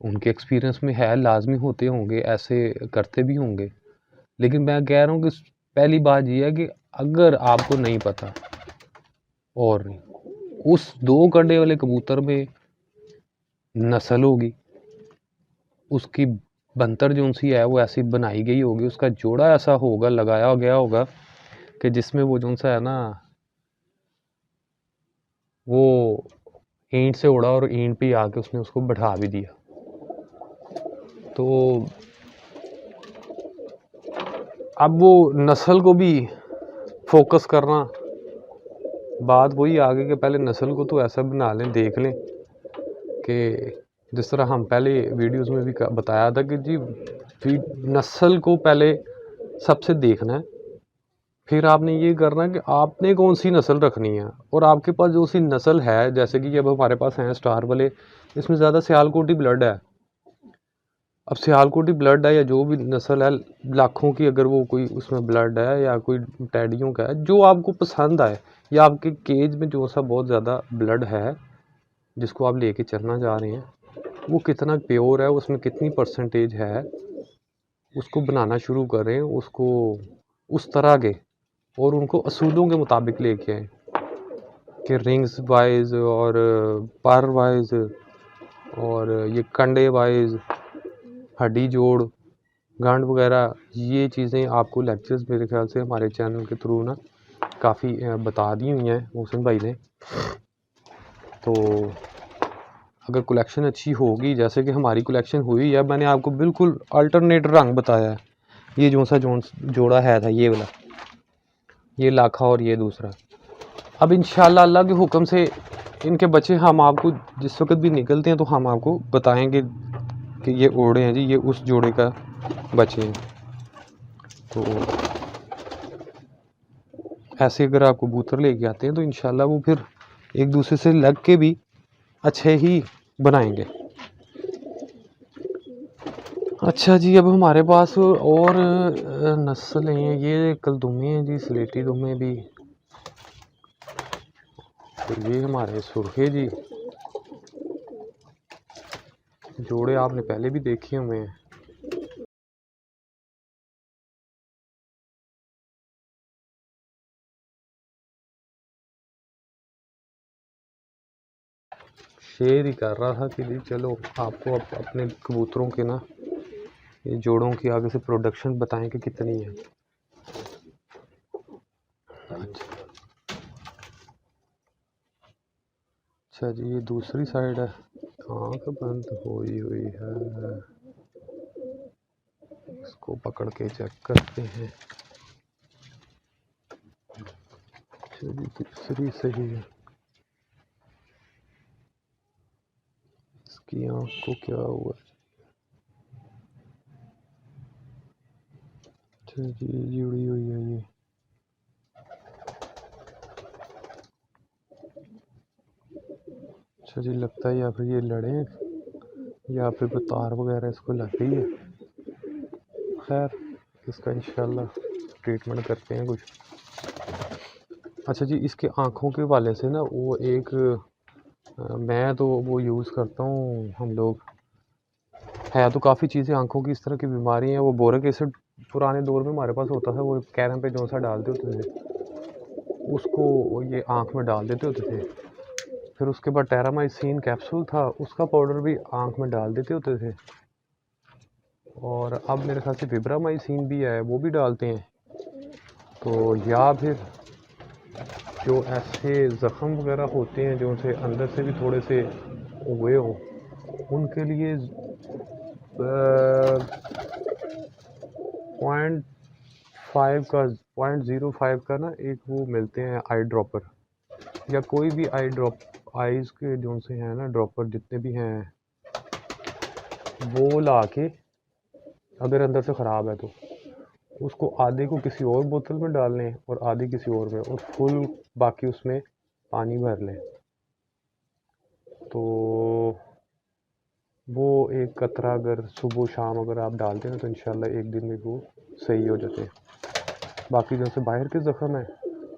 उनके एक्सपीरियंस में है, लाजमी होते होंगे, ऐसे करते भी होंगे। लेकिन मैं कह रहा हूँ कि पहली बात ये है कि अगर आपको नहीं पता और नहीं, उस 2 कंडे वाले कबूतर में नस्ल होगी, उसकी बनतर जो सी है वो ऐसी बनाई गई होगी, उसका जोड़ा ऐसा होगा, लगाया गया होगा कि जिसमें वो जो सा है ना, वो ईंट से उड़ा और ईंट पे आके उसने उसको बैठा भी दिया। तो अब वो नस्ल को भी फोकस करना, बात वही आगे कि पहले नस्ल को तो ऐसा बना लें, देख लें कि जिस तरह हम पहले वीडियोस में भी बताया था कि जी नस्ल को पहले सबसे देखना है, फिर आपने ये करना है कि आपने कौन सी नस्ल रखनी है। और आपके पास जो सी नस्ल है, जैसे कि अब हमारे पास हैं स्टार वाले, इसमें ज़्यादा सियालकोटी ब्लड है। अब सियालकोटी ब्लड है या जो भी नस्ल है, लाखों की अगर वो कोई उसमें ब्लड है या कोई टैडियों का है, जो आपको पसंद आए, या आपके केज में जो सा बहुत ज़्यादा ब्लड है जिसको आप लेके चलना चाह रहे हैं, वो कितना प्योर है, उसमें कितनी परसेंटेज है, उसको बनाना शुरू करें, उसको उस तरह के, और उनको असूलों के मुताबिक लेके आए कि रिंग्स वाइज और पर वाइज और ये कंडे वाइज, हड्डी जोड़, गांड वगैरह, ये चीज़ें आपको लेक्चर्स मेरे ख्याल से हमारे चैनल के थ्रू ना काफ़ी बता दी हुई हैं मोहसिन भाई ने। तो अगर कलेक्शन अच्छी होगी, जैसे कि हमारी कलेक्शन हुई है, मैंने आपको बिल्कुल अल्टरनेट रंग बताया है। ये जो सा जोड़ा है था, ये वाला, ये लाखा और ये दूसरा। अब इंशाल्लाह अल्लाह के हुक्म से इनके बच्चे हम आपको जिस वक्त भी निकलते हैं तो हम आपको बताएंगे कि ये ओढ़े हैं जी, ये उस जोड़े का बच्चे हैं। तो ऐसे अगर आप कबूतर लेके आते हैं तो इंशाल्लाह वो फिर एक दूसरे से लग के भी अच्छे ही बनाएंगे। अच्छा जी, अब हमारे पास और नस्ल हैं, ये कलदुमे हैं जी, स्लेटी दुमे भी, तो ये हमारे सुर्खे जी, जोड़े आपने पहले भी देखे हुए हैं। शेयर ही कर रहा था कि जी चलो आपको अपने कबूतरों के ना ये जोड़ों की आगे से प्रोडक्शन बताएं कि कितनी है। अच्छा जी, ये दूसरी साइड है, आँख बंद हुई है, इसको पकड़ के चेक करते हैं। अच्छा जी, तीसरी सही है, इसकी आँख को क्या हुआ? अच्छा जी, जुड़ी हुई है ये। अच्छा जी, लगता है या फिर ये लड़े हैं या फिर तार वगैरह इसको लग गई है। खैर, इसका इंशाल्लाह ट्रीटमेंट करते हैं कुछ। अच्छा जी, इसके आँखों के वाले से ना वो एक मैं तो वो यूज़ करता हूँ, हम लोग है तो काफ़ी चीज़ें आँखों की इस तरह की बीमारी है, वो बोरिक एसिड पुराने दौर में हमारे पास होता था, वो कैरम पे जो सा डालते होते थे, उसको ये आँख में डाल देते होते थे। फिर उसके बाद टेरामाइसिन कैप्सूल था, उसका पाउडर भी आँख में डाल देते होते थे। और अब मेरे ख्याल से विब्रामाइसिन भी है, वो भी डालते हैं। तो या फिर जो ऐसे ज़ख़म वगैरह होते हैं जो से अंदर से भी थोड़े से हुए हों, उनके लिए 0.05 का ना एक वो मिलते हैं आई ड्रॉपर, या कोई भी आई ड्रॉप, आइज़ के जो से हैं ना ड्रॉपर जितने भी हैं, वो ला के अगर अंदर से ख़राब है तो उसको आधे को किसी और बोतल में डाल लें और आधे किसी और में, और फुल बाकी उसमें पानी भर लें। तो वो एक कतरा अगर सुबह शाम अगर आप डालते हैं तो इंशाल्लाह एक दिन में वो सही हो जाते हैं। बाकी जैसे बाहर के ज़ख़म है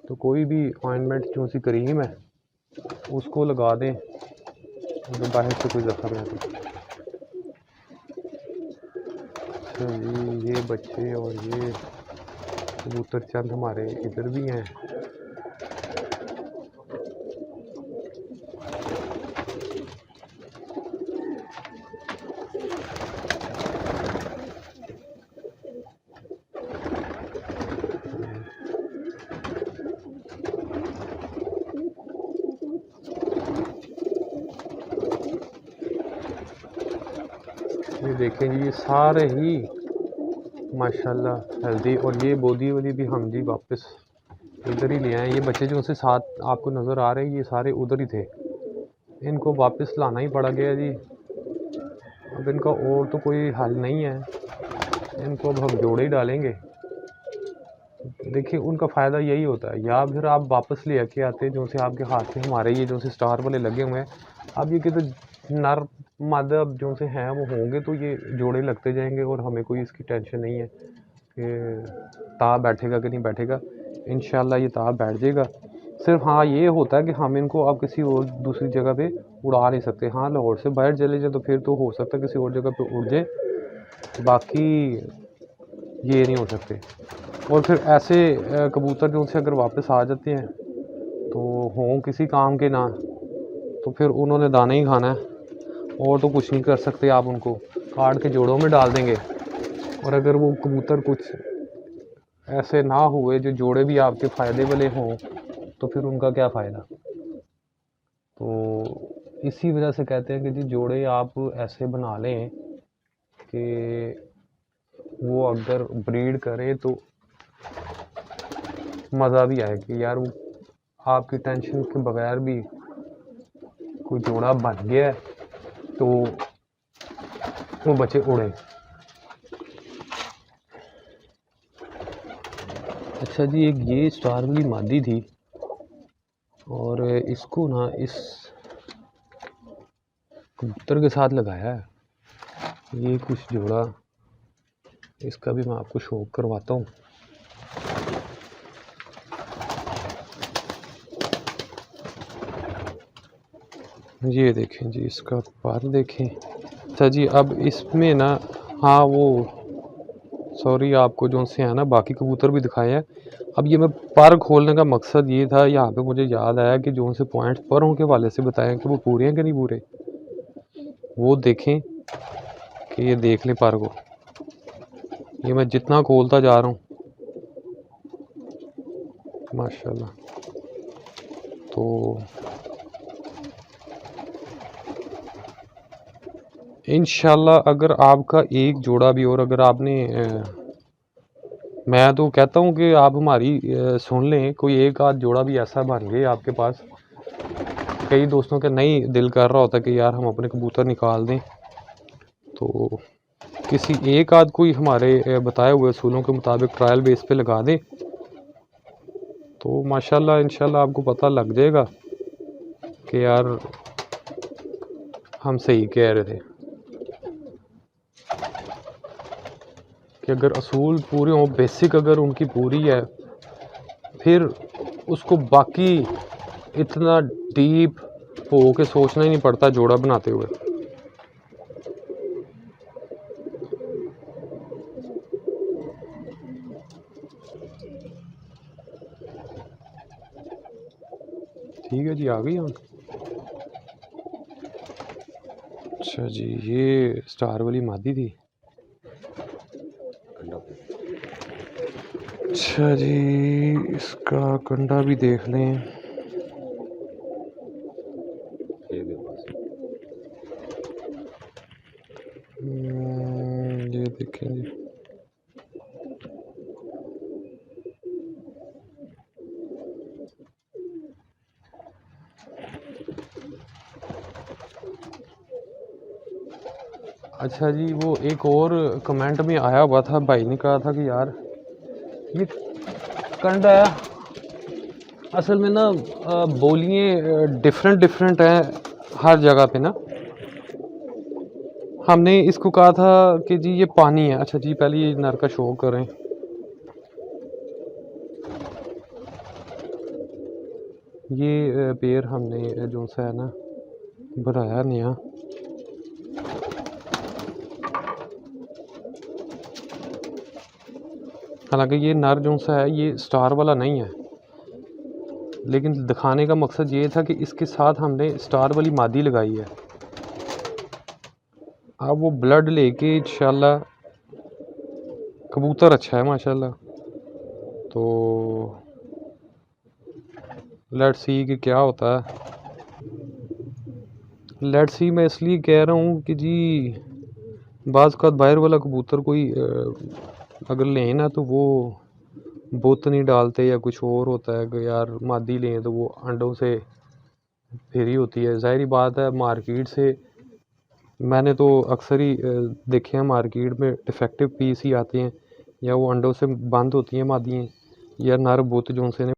तो कोई भी ऑइंटमेंट जो सी क्रीम है उसको लगा दें, अगर बाहर से कोई ज़ख़म है तो। अच्छा जी, ये बच्चे और ये कबूतर चंद हमारे इधर भी हैं। ये देखें जी, ये सारे ही माशाल्लाह हेल्दी, और ये बोदी वाली भी हम जी वापस इधर ही ले आए। ये बच्चे जो उनसे साथ आपको नज़र आ रहे हैं, ये सारे उधर ही थे, इनको वापस लाना ही पड़ा गया जी। अब इनका और तो कोई हल नहीं है, इनको अब हम जोड़े ही डालेंगे। देखिए उनका फ़ायदा यही होता है, या फिर आप वापस ले आके आते हैं जो से आपके हाथ में हमारे ये जो से स्टार वाले लगे हुए हैं। अब ये कितने नर मादा अब जो से हैं वो होंगे तो ये जोड़े लगते जाएंगे, और हमें कोई इसकी टेंशन नहीं है कि ताब बैठेगा कि नहीं बैठेगा। इंशाल्लाह ये ताब बैठ जाएगा। सिर्फ हाँ ये होता है कि हम इनको अब किसी और दूसरी जगह पे उड़ा नहीं सकते। हाँ लाहौर से बाहर चले जाए तो फिर तो हो सकता है किसी और जगह पे उड़ जाए, बाकी ये नहीं हो सकते। और फिर ऐसे कबूतर जो से अगर वापस आ जाते हैं तो हों किसी काम के ना, तो फिर उन्होंने दाना ही खाना है, और तो कुछ नहीं कर सकते। आप उनको काट के जोड़ों में डाल देंगे, और अगर वो कबूतर कुछ ऐसे ना हुए जो जोड़े भी आपके फ़ायदे वाले हों तो फिर उनका क्या फ़ायदा। तो इसी वजह से कहते हैं कि जी जोड़े आप ऐसे बना लें कि वो अगर ब्रीड करे तो मज़ा भी आए कि यार वो आपकी टेंशन के बगैर भी कोई जोड़ा बन गया है तो वो बच्चे उड़े। अच्छा जी, एक ये स्टार वाली मादी थी, और इसको ना इस कबूतर के साथ लगाया है। ये कुछ जोड़ा, इसका भी मैं आपको शो करवाता हूँ। ये देखें जी, इसका पर देखें। अच्छा जी, अब इसमें ना हाँ वो सॉरी आपको जो से है ना बाकी कबूतर भी दिखाए हैं। अब ये मैं पर खोलने का मकसद ये था, यहाँ पे मुझे याद आया कि जो से पॉइंट्स परों के वाले से बताएं कि वो पूरे हैं कि नहीं पूरे, वो देखें कि ये देख लें पर को। ये मैं जितना खोलता जा रहा हूँ माशाल्लाह, तो इंशाल्लाह अगर आपका एक जोड़ा भी, और अगर आपने मैं तो कहता हूँ कि आप हमारी सुन लें, कोई एक आध जोड़ा भी ऐसा बन गए आपके पास। कई दोस्तों का नहीं दिल कर रहा होता कि यार हम अपने कबूतर निकाल दें, तो किसी एक आध कोई हमारे बताए हुए असूलों के मुताबिक ट्रायल बेस पे लगा दें तो माशाल्लाह इंशाल्लाह आपको पता लग जाएगा कि यार हम सही कह रहे थे। कि अगर असूल पूरे हों, बेसिक अगर उनकी पूरी है, फिर उसको बाकी इतना डीप हो के सोचना ही नहीं पड़ता जोड़ा बनाते हुए। ठीक है जी, आ गई हम। अच्छा जी, ये स्टार वाली मादी थी। अच्छा जी, इसका कंडा भी देख लें। ये देखें जी, अच्छा जी, वो एक और कमेंट में आया हुआ था, भाई ने कहा था कि यार ये कंडा है असल में ना बोलियाँ डिफरेंट डिफरेंट हैं हर जगह पे ना। हमने इसको कहा था कि जी ये पानी है। अच्छा जी, पहले ये नर का शो करें। ये पेड़ हमने जो सा है ना बनाया नया। हालांकि ये नर जो सा है ये स्टार वाला नहीं है, लेकिन दिखाने का मकसद ये था कि इसके साथ हमने स्टार वाली मादी लगाई है। अब वो ब्लड लेके इंशाल्लाह, कबूतर अच्छा है माशाल्लाह। तो लेट्स सी कि क्या होता है। लेट्स सी मैं इसलिए कह रहा हूँ कि जी बाज़ का बाहर वाला कबूतर कोई अगर लें ना तो वो बुत नहीं डालते या कुछ और होता है कि यार मादी लें तो वो अंडों से फेरी होती है। ज़ाहिर बात है, मार्केट से मैंने तो अक्सर ही देखे हैं मार्केट में डिफेक्टिव पीस ही आते हैं, या वो अंडों से बंद होती हैं मादियाँ, या नर बुत जो से